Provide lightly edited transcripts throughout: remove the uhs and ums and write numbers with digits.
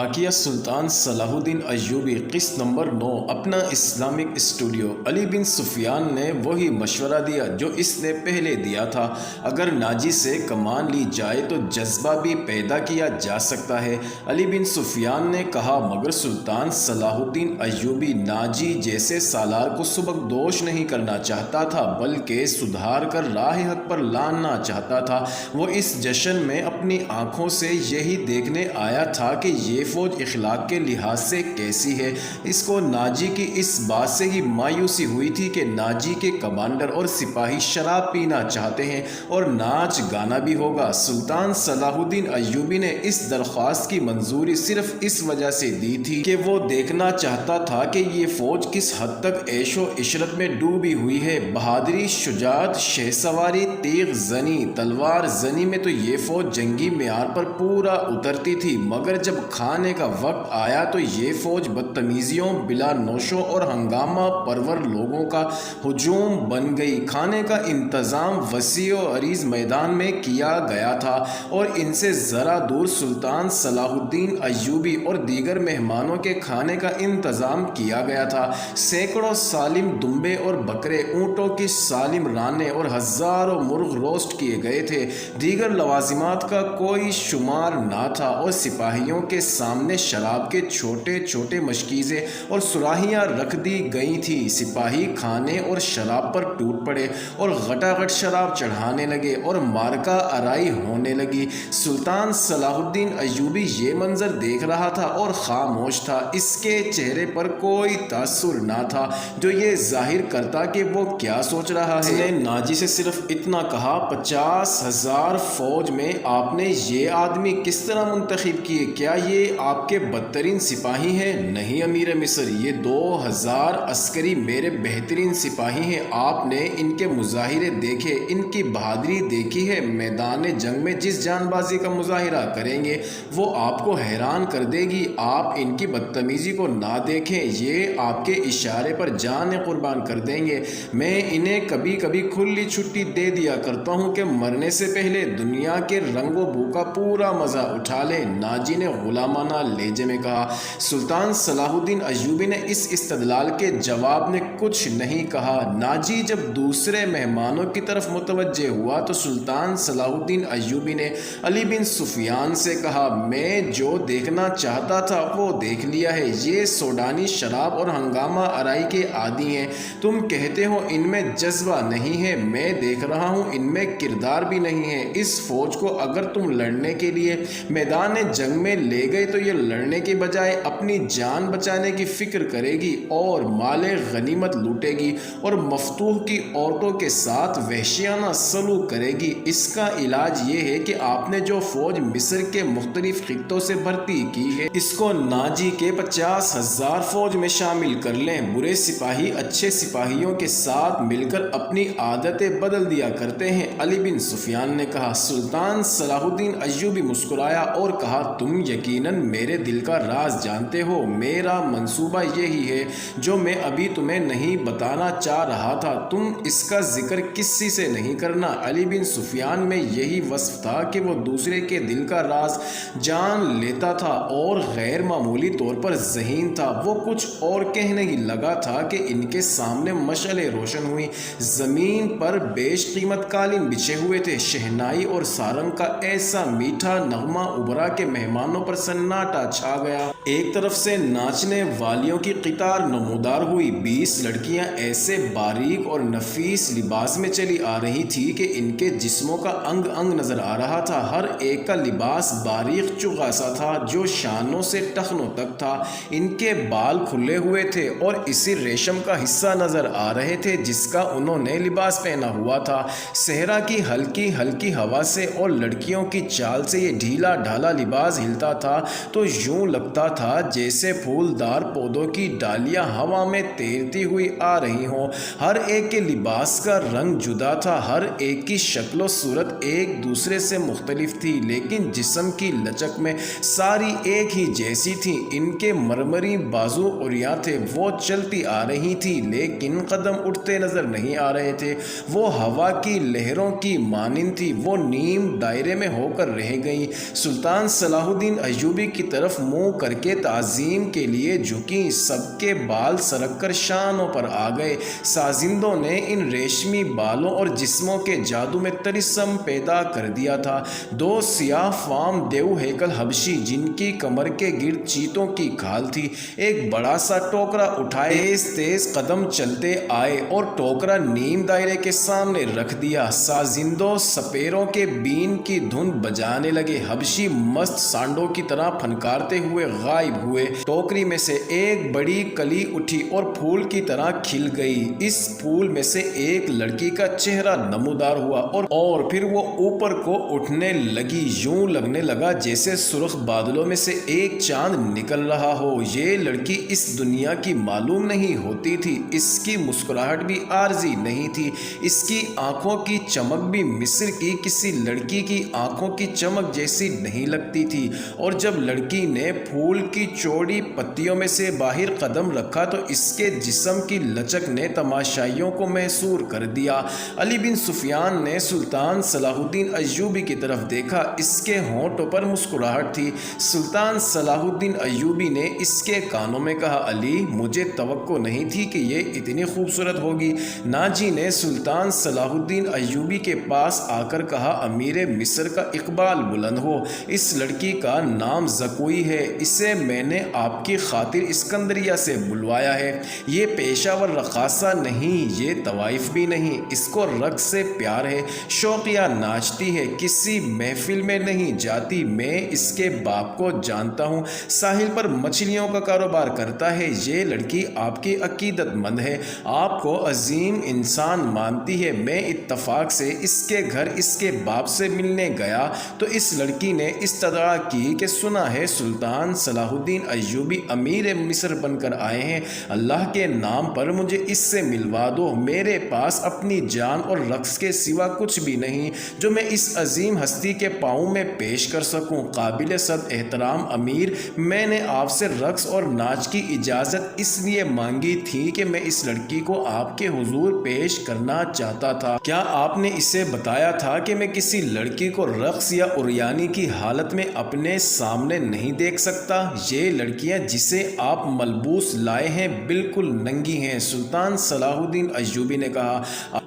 واقعہ سلطان صلاح الدین ایوبی قسط نمبر 9 اپنا اسلامک اسٹوڈیو۔ علی بن سفیان نے وہی مشورہ دیا جو اس نے پہلے دیا تھا، اگر ناجی سے کمان لی جائے تو جذبہ بھی پیدا کیا جا سکتا ہے۔ علی بن سفیان نے کہا مگر سلطان صلاح الدین ایوبی ناجی جیسے سالار کو سبکدوش نہیں کرنا چاہتا تھا بلکہ سدھار کر راہ حق پر لانا چاہتا تھا۔ وہ اس جشن میں اپنی آنکھوں سے یہی دیکھنے آیا تھا کہ یہ فوج اخلاق کے لحاظ سے کیسی ہے۔ اس کو ناجی کی اس بات سے ہی مایوسی ہوئی تھی کہ ناجی کے کمانڈر اور سپاہی شراب پینا چاہتے ہیں اور ناچ گانا بھی ہوگا۔ سلطان صلاح الدین ایوبی نے اس درخواست کی منظوری صرف اس وجہ سے دی تھی کہ وہ دیکھنا چاہتا تھا کہ یہ فوج کس حد تک عیش و عشرت میں ڈوبی ہوئی ہے۔ بہادری، شجاعت، شہ سواری، تیغ زنی، تلوار زنی میں تو یہ فوج جنگی معیار پر پورا اترتی تھی، مگر جب کھانے کا وقت آیا تو یہ فوج بدتمیزیوں، بلا نوشوں اور ہنگامہ پرور لوگوں کا ہجوم بن گئی۔ کھانے کا انتظام وسیع و عریض میدان میں کیا گیا تھا اور ان سے ذرا دور سلطان صلاح الدین ایوبی اور دیگر مہمانوں کے کھانے کا انتظام کیا گیا تھا۔ سینکڑوں سالم دمبے اور بکرے، اونٹوں کی سالم رانیں اور ہزاروں مرغ روسٹ کیے گئے تھے۔ دیگر لوازمات کا کوئی شمار نہ تھا اور سپاہیوں کے سامنے شراب کے چھوٹے چھوٹے مشکیزیں اور سراہیاں رکھ دی گئی تھیں۔ سپاہی کھانے اور شراب پر ٹوٹ پڑے اور غٹاغٹ شراب چڑھانے لگے اور مارکہ آرائی ہونے لگی۔ سلطان صلاح الدین ایوبی یہ منظر دیکھ رہا تھا اور خاموش تھا۔ اس کے چہرے پر کوئی تاثر نہ تھا جو یہ ظاہر کرتا کہ وہ کیا سوچ رہا ہے۔ اس نے ناجی سے صرف اتنا کہا 50,000 فوج میں آپ نے یہ آدمی کس طرح منتخب کیے؟ کیا یہ آپ کے بدترین سپاہی ہیں؟ نہیں امیر مصر، یہ 2000 عسکری میرے بہترین سپاہی ہیں۔ آپ نے ان کے مظاہرے دیکھے، ان کی بہادری دیکھی ہے۔ میدان جنگ میں جس جان بازی کا مظاہرہ کریں گے وہ آپ کو حیران کر دے گی۔ آپ ان کی بدتمیزی کو نہ دیکھیں، یہ آپ کے اشارے پر جان قربان کر دیں گے۔ میں انہیں کبھی کبھی کھلی چھٹی دے دیا کرتا ہوں کہ مرنے سے پہلے دنیا کے رنگ و بو کا پورا مزہ اٹھا لیں۔ ناجی نے غلامانہ لہجے میں کہا۔ سلطان صلاح الدین ایوبی نے اس استدلال کے جواب میں کچھ نہیں کہا۔ ناجی جب دوسرے مہمانوں کی طرف متوجہ ہوا تو سلطان صلاح الدین ایوبی نے علی بن سفیان سے کہا میں جو دیکھنا چاہتا تھا وہ دیکھ لیا ہے۔ یہ سوڈانی شراب اور ہنگامہ آرائی کے عادی ہیں۔ تم کہتے ہو ان میں جذبہ نہیں ہے، میں دیکھ رہا ہوں ان میں کردار بھی نہیں ہے۔ اس فوج کو اگر تم لڑنے کے لیے میدان جنگ میں لے گئے تو یہ لڑنے کے بجائے اپنی جان بچانے کی فکر کرے گی اور مال غنیمت لوٹے گی اور مفتوح کی عورتوں کے ساتھ وحشیانہ سلوک کرے گی۔ اس کا علاج یہ ہے کہ آپ نے جو فوج مصر کے مختلف خطوں سے بھرتی کی ہے اس کو ناجی کے 50,000 فوج میں شامل کر لیں۔ برے سپاہی اچھے سپاہیوں کے ساتھ مل کر اپنی عادتیں بدل دیا کرتے ہیں، علی بن سفیان نے کہا۔ سلطان صلاح الدین ایوبی مسکرایا اور کہا تم یقیناً میرے دل کا راز جانتے ہو۔ میرا منصوبہ یہی ہے جو میں ابھی تمہیں نہیں بتانا چاہ رہا تھا، تم اس کا ذکر کسی سے نہیں کرنا۔ علی بن سفیان میں یہی وصف تھا کہ وہ دوسرے کے دل کا راز جان لیتا تھا اور غیر معمولی طور پر ذہین تھا۔ وہ کچھ اور کہنے ہی لگا تھا کہ ان کے سامنے مشعلیں روشن ہوئیں۔ زمین پر بیش قیمت قالین بچھے ہوئے تھے۔ شہنائی اور سارنگ کا ایسا میٹھا نغمہ ابھرا کہ مہمانوں پر سناٹا چھا گیا۔ ایک طرف سے ناچنے والیوں کی قطار نمودار ہوئی۔ 20 لڑکیاں ایسے باریک اور نفیس لباس میں چلی آ رہی تھی کہ ان کے جسموں کا انگ انگ نظر آ رہا تھا۔ ہر ایک کا لباس باریک چغا سا تھا جو شانوں سے ٹخنوں تک تھا۔ ان کے بال کھلے ہوئے تھے اور اسی ریشم کا حصہ نظر آ رہے تھے جس کا انہوں نے لباس پہنا ہوا تھا۔ صحرا کی ہلکی ہلکی ہوا سے اور لڑکیوں کی چال سے یہ ڈھیلا ڈھالا لباس ہلتا تھا تو یوں لگتا تھا جیسے پھولدار پودوں کی ڈالیاں ہوا میں تیرتی ہوئی آ رہی ہوں۔ ہر ایک کے لباس کا رنگ جدا تھا، ہر ایک کی شکل و صورت ایک دوسرے سے مختلف تھی، لیکن جسم کی لچک میں ساری ایک ہی جیسی تھی۔ ان کے مرمری بازو عریاں تھے، وہ چلتی آ رہی تھی لیکن قدم اٹھتے نظر نہیں آ رہے تھے۔ وہ ہوا کی لہروں کی مانند تھی، وہ نیم دائرے میں ہو کر رہ گئیں۔ سلطان صلاح الدین ایوبی کی طرف منہ کر کے تعظیم کے لیے جھکیں۔ سب کے بال سرک کر شانوں پر آ گئے۔ سازندوں نے ان ریشمی بالوں اور جسموں کے جادو میں تجسم پیدا کر دیا تھا۔ دو سیاہ فام دیو ہیکل حبشی جن کی کمر کے گرد چیتوں کی کھال تھی، ایک بڑا سا ٹوکرا اٹھائے تیز تیز قدم چلتے آئے اور ٹوکرا نیم دائرے کے سامنے رکھ دیا۔ سازندوں سپیروں کے بین کی دھن بجانے لگے۔ حبشی مست سانڈوں کی طرح پھنکارتے ہوئے غائب ہوئے۔ ٹوکری میں سے ایک بڑی کلی اٹھی اور پھول کی طرح کھل گئی۔ اس پھول میں سے ایک لڑکی کا چہرہ نمودار ہوا اور پھر وہ اوپر کو اٹھنے لگی۔ یوں لگنے لگا جیسے سرخ بادلوں میں سے ایک چاند نکل رہا ہو۔ یہ لڑکی اس دنیا کی معلوم نہیں ہوتی تھی۔ اس کی مسکراہٹ بھی عارضی نہیں تھی۔ اس کی آنکھوں کی چمک بھی مصر کی کسی لڑکی کی آنکھوں کی چمک جیسی نہیں لگتی تھی، اور جب لڑکی نے پھول کی چوڑی پتیوں میں سے باہر قدم رکھا تو اس کے جسم کی لچک نے تماشائیوں کو محصور کر دیا۔ علی بن سفیان نے سلطان صلاح الدین ایوبی کی طرف دیکھا۔ اس کے ہونٹوں پر مسکراہٹ تھی۔ سلطان صلاح الدین ایوبی نے اس کے کانوں میں کہا، علی، مجھے توقع نہیں تھی کہ یہ اتنی خوبصورت ہوگی۔ ناجی نے سلطان صلاح الدین ایوبی کے پاس آ کر کہا، امیر مصر کا اقبال بلند ہو۔ اس لڑکی کا نام زکوئی ہے۔ اسے میں نے آپ کی خاطر اسکندریہ سے بلوایا ہے۔ یہ پیشہ ور رقاصہ نہیں، یہ طوائف بھی نہیں۔ اس کو رقص سے پیار ہے، شوقیہ ناچتی ہے، کسی محفل میں نہیں جاتی۔ میں اس کے باپ کو جانتا ہوں، ساحل پر مچھلیوں کا کاروبار کرتا ہے۔ یہ لڑکی آپ کی عقیدت مند ہے، آپ کو عظیم انسان مانتی ہے۔ میں اتفاق سے اس کے گھر اس کے باپ سے ملنے گیا تو اس لڑکی نے استدعا کی کہ سنا ہے سلطان صلاح الدین ایوبی امیر مصر بن کر آئے ہیں، اللہ کے نام پر مجھے اس سے ملوا دو۔ میرے پاس اپنی جان اور رقص کے سوا کچھ بھی نہیں جو میں اس عظیم ہستی کے پاؤں میں پیش کر سکوں۔ قابل صد احترام امیر، میں نے آپ سے رقص اور ناچ کی اجازت اس لیے مانگی تھی کہ میں اس لڑکی کو آپ کے حضور پیش کرنا چاہتا تھا۔ کیا آپ نے اسے بتایا تھا کہ میں کسی لڑکی کو رقص یا عریانی کی حالت میں اپنے سامنے نہیں دیکھ سکتا؟ یہ لڑکیاں جسے آپ ملبوس لائے ہیں بالکل ننگی ہیں۔ سلطان صلاح الدین ایوبی نے کہا،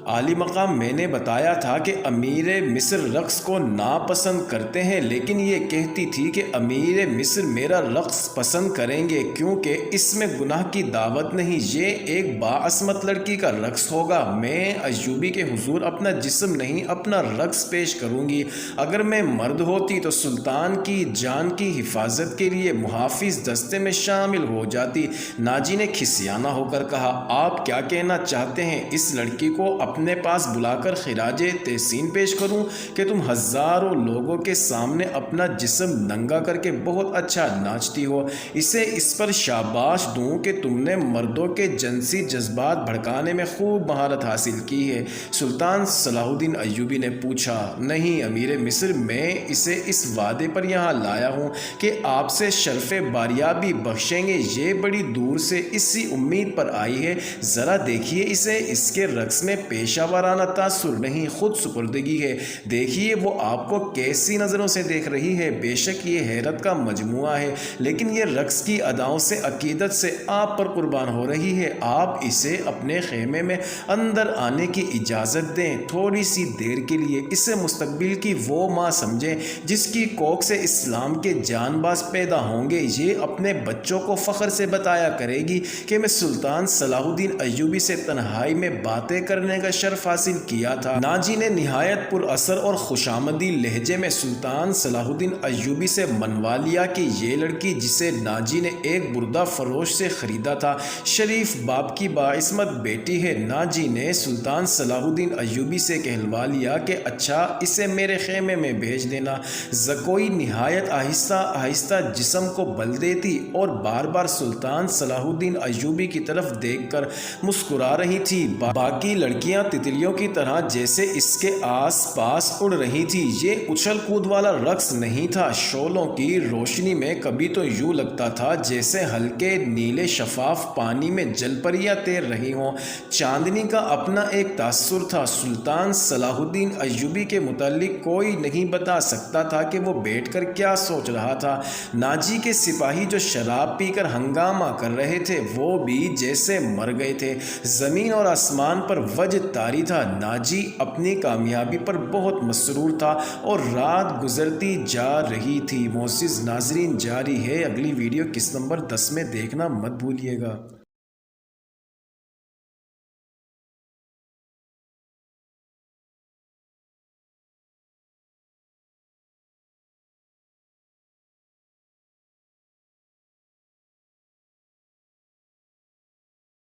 عالی مقام، میں نے بتایا تھا کہ امیر مصر رقص کو ناپسند کرتے ہیں، لیکن یہ کہتی تھی کہ امیر مصر میرا رقص پسند کریں گے کیونکہ اس میں گناہ کی دعوت نہیں، یہ ایک باعصمت لڑکی کا رقص ہوگا۔ میں ایوبی کے حضور اپنا جسم نہیں اپنا رقص پیش کروں گی۔ اگر میں مرد ہوتی تو سلطان کی جان کی حفاظت کے لیے محافظ دستے میں شامل ہو جاتی۔ ناجی نے کھسیانہ ہو کر کہا، آپ کیا کہنا چاہتے ہیں؟ اس لڑکی کو اپنے پاس بلا کر خراج تحسین پیش کروں کہ تم ہزاروں لوگوں کے سامنے اپنا جسم ننگا کر کے بہت اچھا ناچتی ہو؟ اسے اس پر شاباش دوں کہ تم نے مردوں کے جنسی جذبات بھڑکانے میں خوب مہارت حاصل کی ہے۔ سلطان صلاح الدین ایوبی نے پوچھا، نہیں امیر مصر، میں اسے اس وعدے پر یہاں لایا ہوں کہ آپ سے شرف باریابی بخشیں گے۔ یہ بڑی دور سے اسی امید پر آئی ہے۔ ذرا دیکھیے اسے، اس کے رقص میں پیشہ ورانہ تاثر نہیں، خود سپردگی ہے۔ دیکھیے وہ آپ کو کیسی نظروں سے دیکھ رہی ہے۔ بے شک یہ حیرت کا مجموعہ ہے، لیکن یہ رقص کی اداؤں سے عقیدت سے آپ پر قربان ہو رہی ہے۔ آپ اسے اپنے خیمے میں اندر آنے کی اجازت دیں، تھوڑی سی دیر کے لیے۔ اسے مستقبل کی وہ ماں سمجھیں جس کی کوکھ سے اسلام کے جان باز پیدا ہوں گے۔ یہ اپنے بچوں کو فخر سے بتایا کرے گی کہ میں سلطان صلاح الدین ایوبی سے تنہائی میں باتیں کرنے کا شرف حاصل کیا تھا۔ ناجی نے نہایت پر اثر اور خوشامدی لہجے میں سلطان صلاح الدین ایوبی سے منوا لیا کہ یہ لڑکی جسے ناجی نے ایک بردہ فروش سے خریدا تھا، شریف باپ کی باعصمت بیٹی ہے۔ ناجی نے سلطان صلاح الدین ایوبی سے کہلوا لیا کہ اچھا اسے میرے خیمے میں بھیج دینا۔ زکوئی نہایت آہستہ آہستہ جسم کو بل دیتی اور بار بار سلطان صلاح الدین ایوبی کی طرف دیکھ کر مسکرا رہی تھی۔ باقی لڑکیاں تتلیوں کی طرح جیسے اس کے آس پاس اڑ رہی تھی۔ یہ اچھل کود والا رقص نہیں تھا، شعلوں کی روشنی میں کبھی تو یوں لگتا تھا جیسے ہلکے نیلے شفاف پانی میں جل پریاں تیر رہی ہوں۔ چاندنی کا اپنا ایک تاثر تھا۔ سلطان صلاح الدین ایوبی کے متعلق کوئی نہیں بتا سکتا تھا کہ وہ بیٹھ کر کیا سوچ رہا تھا۔ ناجی کے سپاہی جو شراب پی کر ہنگامہ کر رہے تھے وہ بھی جیسے مر گئے تھے۔ زمین اور آسمان پر وجہ طاری تھا۔ ناجی اپنی کامیابی پر بہت مسرور تھا اور رات گزرتی جا رہی تھی۔ معزز ناظرین، جاری ہے اگلی ویڈیو قسط نمبر 10 میں، دیکھنا مت بھولیے گا۔